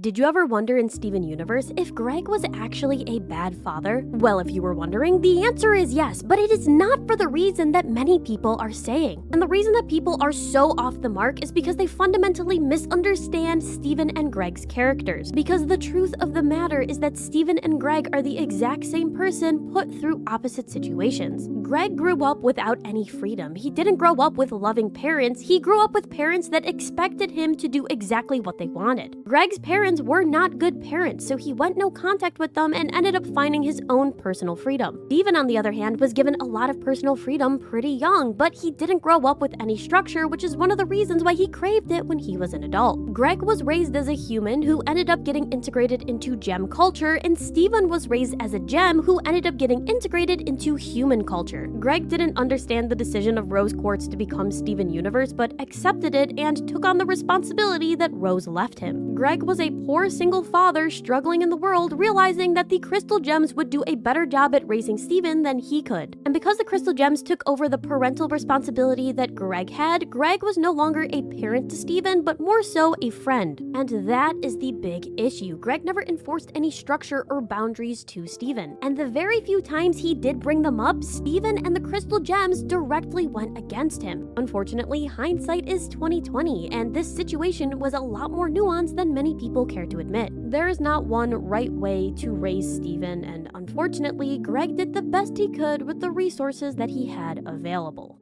Did you ever wonder in Steven Universe if Greg was actually a bad father? Well, if you were wondering, the answer is yes, but it is not for the reason that many people are saying. And the reason that people are so off the mark is because they fundamentally misunderstand Steven and Greg's characters. Because the truth of the matter is that Steven and Greg are the exact same person put through opposite situations. Greg grew up without any freedom. He didn't grow up with loving parents. He grew up with parents that expected him to do exactly what they wanted. Greg's parents were not good parents, so he went no contact with them and ended up finding his own personal freedom. Steven, on the other hand, was given a lot of personal freedom pretty young, but he didn't grow up with any structure, which is one of the reasons why he craved it when he was an adult. Greg was raised as a human who ended up getting integrated into gem culture, and Steven was raised as a gem who ended up getting integrated into human culture. Greg didn't understand the decision of Rose Quartz to become Steven Universe, but accepted it and took on the responsibility that Rose left him. Greg was a poor single father struggling in the world, realizing that the crystal gems would do a better job at raising Steven than he could. And because the crystal gems took over the parental responsibility that Greg had, Greg was no longer a parent to Steven, but more so a friend. And that is the big issue. Greg never enforced any structure or boundaries to Steven. And the very few times he did bring them up, Steven and the crystal gems directly went against him. Unfortunately, hindsight is 2020, and this situation was a lot more nuanced than many people care to admit. There is not one right way to raise Steven, and unfortunately, Greg did the best he could with the resources that he had available.